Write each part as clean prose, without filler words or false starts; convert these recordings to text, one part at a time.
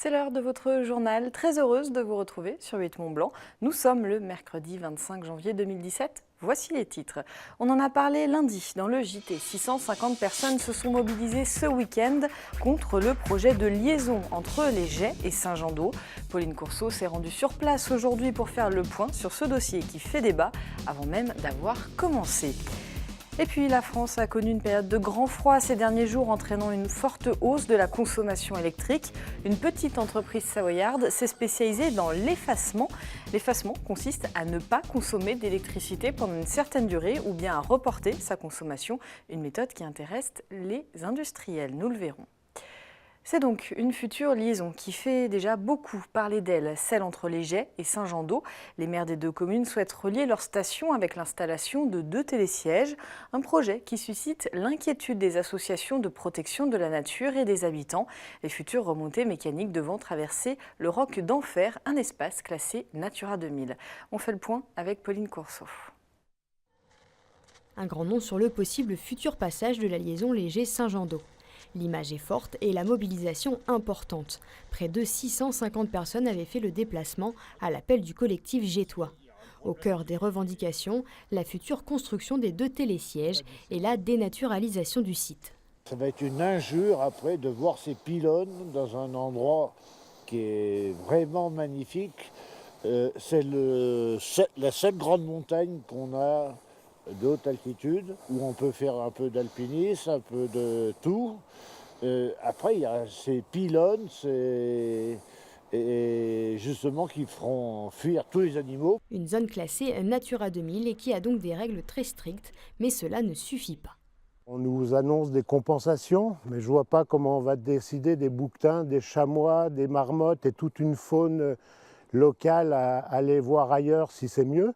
C'est l'heure de votre journal. Très heureuse de vous retrouver sur 8 Mont Blanc. Nous sommes le mercredi 25 janvier 2017. Voici les titres. On en a parlé lundi dans le JT. 650 personnes se sont mobilisées ce week-end contre le projet de liaison entre les Jets et Saint-Jean-d'Eau. Pauline Courceau s'est rendue sur place aujourd'hui pour faire le point sur ce dossier qui fait débat avant même d'avoir commencé. Et puis la France a connu une période de grand froid ces derniers jours, entraînant une forte hausse de la consommation électrique. Une petite entreprise savoyarde s'est spécialisée dans l'effacement. L'effacement consiste à ne pas consommer d'électricité pendant une certaine durée ou bien à reporter sa consommation, une méthode qui intéresse les industriels. Nous le verrons. C'est donc une future liaison qui fait déjà beaucoup parler d'elle, celle entre les Jets et Saint-Jean-d'Eau. Les maires des deux communes souhaitent relier leurs stations avec l'installation de 2 télésièges, un projet qui suscite l'inquiétude des associations de protection de la nature et des habitants. Les futures remontées mécaniques devront traverser le Roc d'Enfer, un espace classé Natura 2000. On fait le point avec Pauline Courceau. Un grand nom sur le possible futur passage de la liaison Léger-Saint-Jean-d'Eau. L'image est forte et la mobilisation importante. Près de 650 personnes avaient fait le déplacement à l'appel du collectif Gétois. Au cœur des revendications, la future construction des 2 télésièges et la dénaturalisation du site. Ça va être une injure après de voir ces pylônes dans un endroit qui est vraiment magnifique. C'est la seule grande montagne qu'on a de haute altitude, où on peut faire un peu d'alpinisme, un peu de tout. Après, il y a ces pylônes et justement qui feront fuir tous les animaux. Une zone classée Natura 2000 et qui a donc des règles très strictes, mais cela ne suffit pas. On nous annonce des compensations, mais je ne vois pas comment on va décider des bouquetins, des chamois, des marmottes et toute une faune locale à aller voir ailleurs si c'est mieux.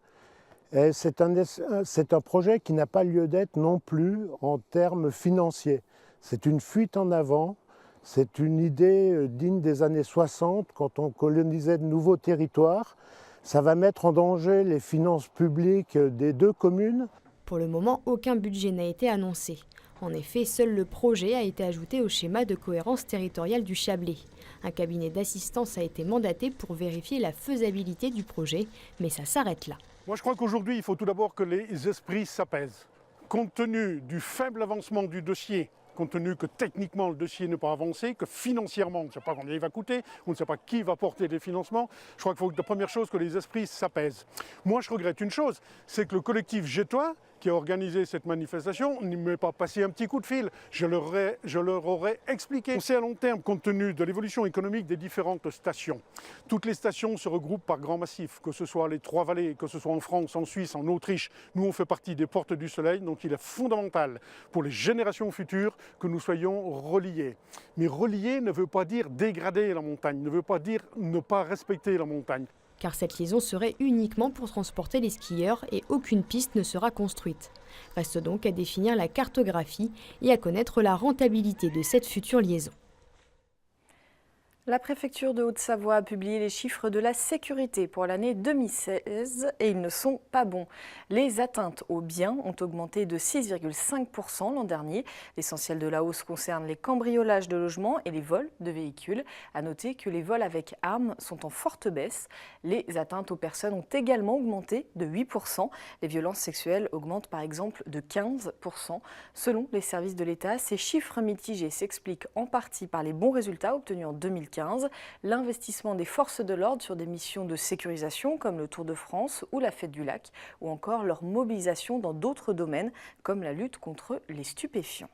C'est un projet qui n'a pas lieu d'être non plus en termes financiers. C'est une fuite en avant, c'est une idée digne des années 60 quand on colonisait de nouveaux territoires. Ça va mettre en danger les finances publiques des 2 communes. Pour le moment, aucun budget n'a été annoncé. En effet, seul le projet a été ajouté au schéma de cohérence territoriale du Chablais. Un cabinet d'assistance a été mandaté pour vérifier la faisabilité du projet, mais ça s'arrête là. Moi, je crois qu'aujourd'hui, il faut tout d'abord que les esprits s'apaisent. Compte tenu du faible avancement du dossier, compte tenu que techniquement le dossier n'est pas avancé, que financièrement, on ne sait pas combien il va coûter, on ne sait pas qui va porter les financements, je crois qu'il faut la première chose que les esprits s'apaisent. Moi, je regrette une chose, c'est que le collectif Gétois, qui a organisé cette manifestation, ne m'ait pas passé un petit coup de fil. Je leur aurais expliqué. On sait à long terme, compte tenu de l'évolution économique des différentes stations. Toutes les stations se regroupent par grands massifs, que ce soit les 3 vallées, que ce soit en France, en Suisse, en Autriche. Nous, on fait partie des portes du soleil, donc il est fondamental pour les générations futures que nous soyons reliés. Mais relier ne veut pas dire dégrader la montagne, ne veut pas dire ne pas respecter la montagne. Car cette liaison serait uniquement pour transporter les skieurs et aucune piste ne sera construite. Reste donc à définir la cartographie et à connaître la rentabilité de cette future liaison. La préfecture de Haute-Savoie a publié les chiffres de la sécurité pour l'année 2016 et ils ne sont pas bons. Les atteintes aux biens ont augmenté de 6,5% l'an dernier. L'essentiel de la hausse concerne les cambriolages de logements et les vols de véhicules. À noter que les vols avec armes sont en forte baisse. Les atteintes aux personnes ont également augmenté de 8%. Les violences sexuelles augmentent par exemple de 15%. Selon les services de l'État, ces chiffres mitigés s'expliquent en partie par les bons résultats obtenus en 2015. L'investissement des forces de l'ordre sur des missions de sécurisation comme le Tour de France ou la Fête du Lac, ou encore leur mobilisation dans d'autres domaines comme la lutte contre les stupéfiants.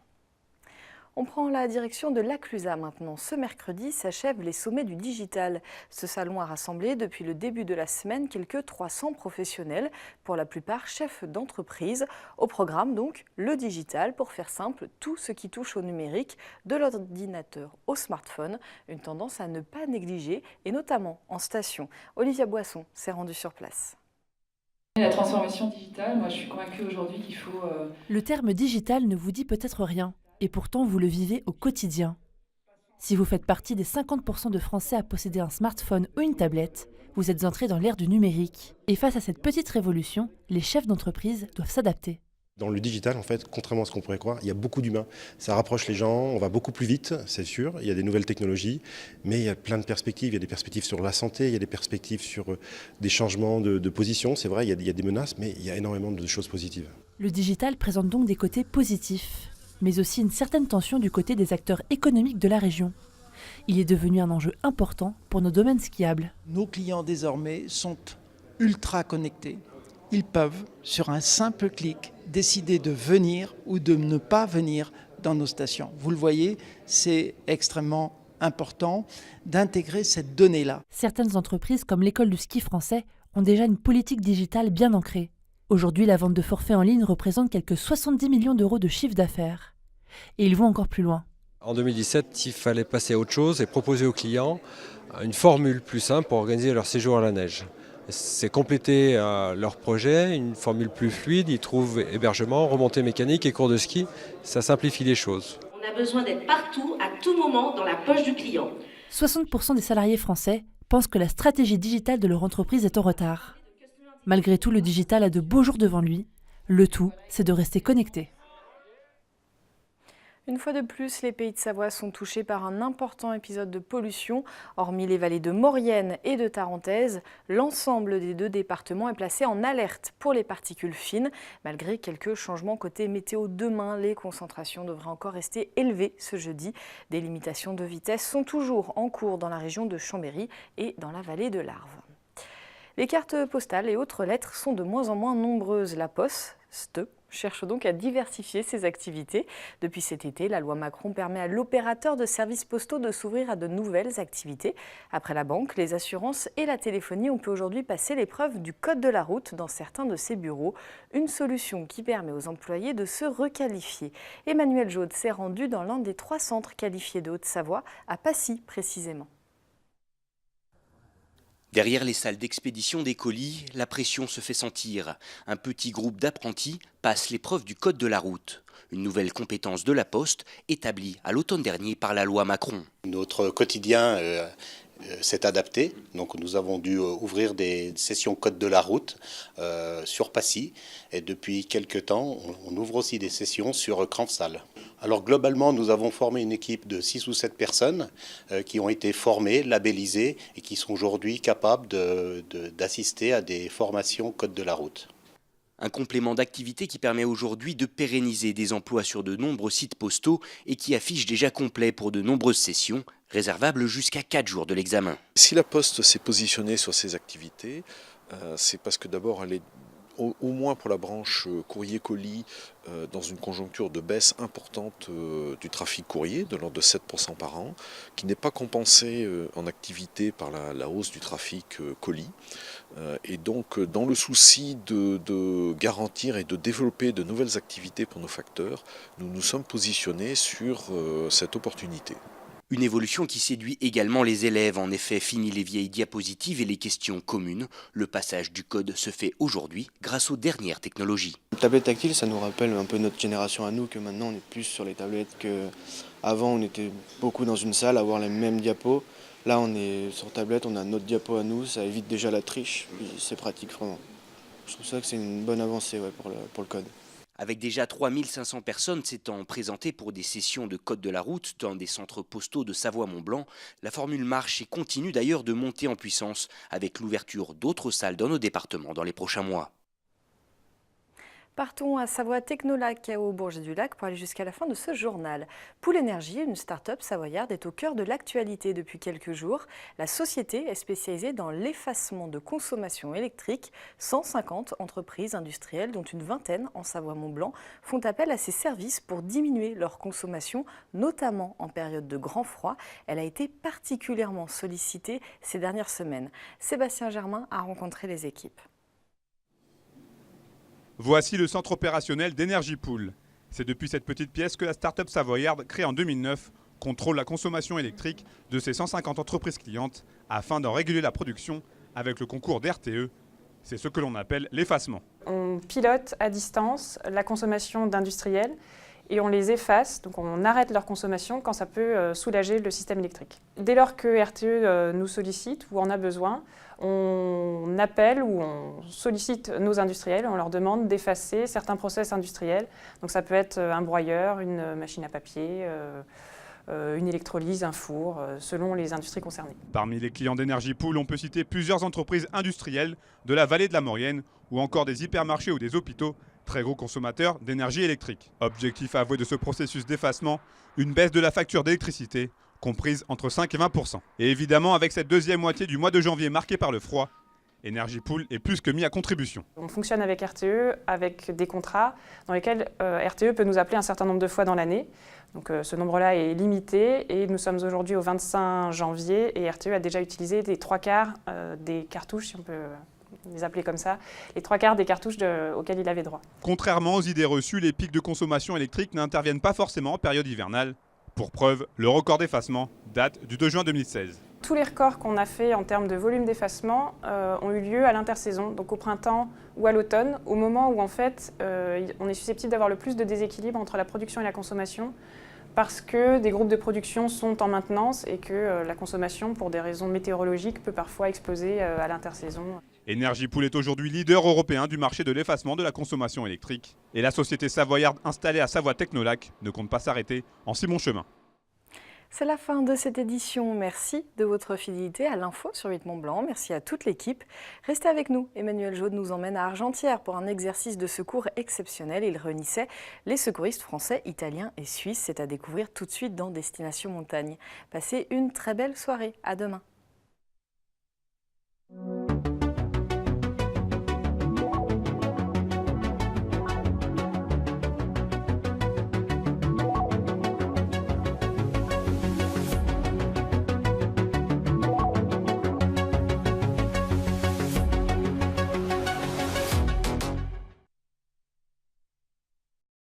On prend la direction de l'Aclusa maintenant. Ce mercredi s'achèvent les sommets du digital. Ce salon a rassemblé depuis le début de la semaine quelques 300 professionnels, pour la plupart chefs d'entreprise. Au programme donc, le digital, pour faire simple, tout ce qui touche au numérique, de l'ordinateur au smartphone, une tendance à ne pas négliger, et notamment en station. Olivia Boisson s'est rendue sur place. La transformation digitale, moi je suis convaincue aujourd'hui qu'il faut... Le terme digital ne vous dit peut-être rien. Et pourtant, vous le vivez au quotidien. Si vous faites partie des 50% de Français à posséder un smartphone ou une tablette, vous êtes entrés dans l'ère du numérique. Et face à cette petite révolution, les chefs d'entreprise doivent s'adapter. Dans le digital, en fait, contrairement à ce qu'on pourrait croire, il y a beaucoup d'humains. Ça rapproche les gens, on va beaucoup plus vite, c'est sûr. Il y a des nouvelles technologies, mais il y a plein de perspectives. Il y a des perspectives sur la santé, il y a des perspectives sur des changements de position. C'est vrai, il y a des menaces, mais il y a énormément de choses positives. Le digital présente donc des côtés positifs, mais aussi une certaine tension du côté des acteurs économiques de la région. Il est devenu un enjeu important pour nos domaines skiables. Nos clients désormais sont ultra connectés. Ils peuvent, sur un simple clic, décider de venir ou de ne pas venir dans nos stations. Vous le voyez, c'est extrêmement important d'intégrer cette donnée-là. Certaines entreprises, comme l'École du ski français, ont déjà une politique digitale bien ancrée. Aujourd'hui, la vente de forfaits en ligne représente quelques 70 millions d'euros de chiffre d'affaires. Et ils vont encore plus loin. En 2017, il fallait passer à autre chose et proposer aux clients une formule plus simple pour organiser leur séjour à la neige. C'est compléter leur projet, une formule plus fluide, ils trouvent hébergement, remontée mécanique et cours de ski, ça simplifie les choses. On a besoin d'être partout, à tout moment, dans la poche du client. 60% des salariés français pensent que la stratégie digitale de leur entreprise est en retard. Malgré tout, le digital a de beaux jours devant lui. Le tout, c'est de rester connecté. Une fois de plus, les Pays de Savoie sont touchés par un important épisode de pollution. Hormis les vallées de Maurienne et de Tarentaise, l'ensemble des deux départements est placé en alerte pour les particules fines. Malgré quelques changements côté météo demain, les concentrations devraient encore rester élevées ce jeudi. Des limitations de vitesse sont toujours en cours dans la région de Chambéry et dans la vallée de l'Arve. Les cartes postales et autres lettres sont de moins en moins nombreuses. La Poste cherche donc à diversifier ses activités. Depuis cet été, la loi Macron permet à l'opérateur de services postaux de s'ouvrir à de nouvelles activités. Après la banque, les assurances et la téléphonie, on peut aujourd'hui passer l'épreuve du code de la route dans certains de ces bureaux. Une solution qui permet aux employés de se requalifier. Emmanuel Jaude s'est rendu dans l'un des 3 centres qualifiés de Haute-Savoie, à Passy précisément. Derrière les salles d'expédition des colis, la pression se fait sentir. Un petit groupe d'apprentis passe l'épreuve du code de la route. Une nouvelle compétence de la Poste établie à l'automne dernier par la loi Macron. Notre quotidien s'est adapté. Donc nous avons dû ouvrir des sessions code de la route sur Passy. Et depuis quelques temps, on ouvre aussi des sessions sur Cranfsal. Alors globalement, nous avons formé une équipe de 6 ou 7 personnes qui ont été formées, labellisées et qui sont aujourd'hui capables d'assister à des formations code de la route. Un complément d'activité qui permet aujourd'hui de pérenniser des emplois sur de nombreux sites postaux et qui affiche déjà complet pour de nombreuses sessions, réservables jusqu'à 4 jours de l'examen. Si la Poste s'est positionnée sur ces activités, c'est parce que d'abord elle est au moins pour la branche courrier-colis, dans une conjoncture de baisse importante du trafic courrier, de l'ordre de 7% par an, qui n'est pas compensée en activité par la hausse du trafic colis. Et donc, dans le souci de garantir et de développer de nouvelles activités pour nos facteurs, nous nous sommes positionnés sur cette opportunité. Une évolution qui séduit également les élèves. En effet, fini les vieilles diapositives et les questions communes. Le passage du code se fait aujourd'hui grâce aux dernières technologies. Le tablette tactile, ça nous rappelle un peu notre génération à nous, que maintenant on est plus sur les tablettes qu'avant. On était beaucoup dans une salle à avoir les mêmes diapos. Là, on est sur tablette, on a notre diapo à nous, ça évite déjà la triche, puis c'est pratique vraiment. Je trouve ça que c'est une bonne avancée pour le code. Avec déjà 3500 personnes s'étant présentées pour des sessions de code de la route dans des centres postaux de Savoie-Mont-Blanc, la formule marche et continue d'ailleurs de monter en puissance avec l'ouverture d'autres salles dans nos départements dans les prochains mois. Partons à Savoie Technolac au Bourget-du-Lac pour aller jusqu'à la fin de ce journal. Pool Énergie, une start-up savoyarde, est au cœur de l'actualité depuis quelques jours. La société est spécialisée dans l'effacement de consommation électrique. 150 entreprises industrielles, dont une vingtaine en Savoie-Mont-Blanc, font appel à ses services pour diminuer leur consommation, notamment en période de grand froid. Elle a été particulièrement sollicitée ces dernières semaines. Sébastien Germain a rencontré les équipes. Voici le centre opérationnel d'Energy Pool. C'est depuis cette petite pièce que la start-up savoyarde, créée en 2009, contrôle la consommation électrique de ses 150 entreprises clientes afin d'en réguler la production avec le concours d'RTE. C'est ce que l'on appelle l'effacement. On pilote à distance la consommation d'industriels et on les efface, donc on arrête leur consommation quand ça peut soulager le système électrique. Dès lors que RTE nous sollicite ou en a besoin, On appelle ou on sollicite nos industriels, on leur demande d'effacer certains process industriels. Donc ça peut être un broyeur, une machine à papier, une électrolyse, un four, selon les industries concernées. Parmi les clients d'Energy Pool, on peut citer plusieurs entreprises industrielles de la vallée de la Maurienne ou encore des hypermarchés ou des hôpitaux, très gros consommateurs d'énergie électrique. Objectif avoué de ce processus d'effacement, une baisse de la facture d'électricité, comprise entre 5 et 20%. Et évidemment, avec cette deuxième moitié du mois de janvier marquée par le froid, Energy Pool est plus que mis à contribution. On fonctionne avec RTE, avec des contrats dans lesquels RTE peut nous appeler un certain nombre de fois dans l'année. Donc ce nombre-là est limité et nous sommes aujourd'hui au 25 janvier et RTE a déjà utilisé les 3/4 des cartouches, si on peut les appeler comme ça, les 3/4 des cartouches auxquelles il avait droit. Contrairement aux idées reçues, les pics de consommation électrique n'interviennent pas forcément en période hivernale. Pour preuve, le record d'effacement date du 2 juin 2016. Tous les records qu'on a fait en termes de volume d'effacement ont eu lieu à l'intersaison, donc au printemps ou à l'automne, au moment où en fait on est susceptible d'avoir le plus de déséquilibre entre la production et la consommation, parce que des groupes de production sont en maintenance et que la consommation, pour des raisons météorologiques, peut parfois exploser à l'intersaison. Energy Pool est aujourd'hui leader européen du marché de l'effacement de la consommation électrique. Et la société savoyarde installée à Savoie-Technolac ne compte pas s'arrêter en si bon chemin. C'est la fin de cette édition. Merci de votre fidélité à l'info sur 8 Mont Blanc. Merci à toute l'équipe. Restez avec nous. Emmanuel Jaude nous emmène à Argentières pour un exercice de secours exceptionnel. Il réunissait les secouristes français, italiens et suisses. C'est à découvrir tout de suite dans Destination Montagne. Passez une très belle soirée. À demain.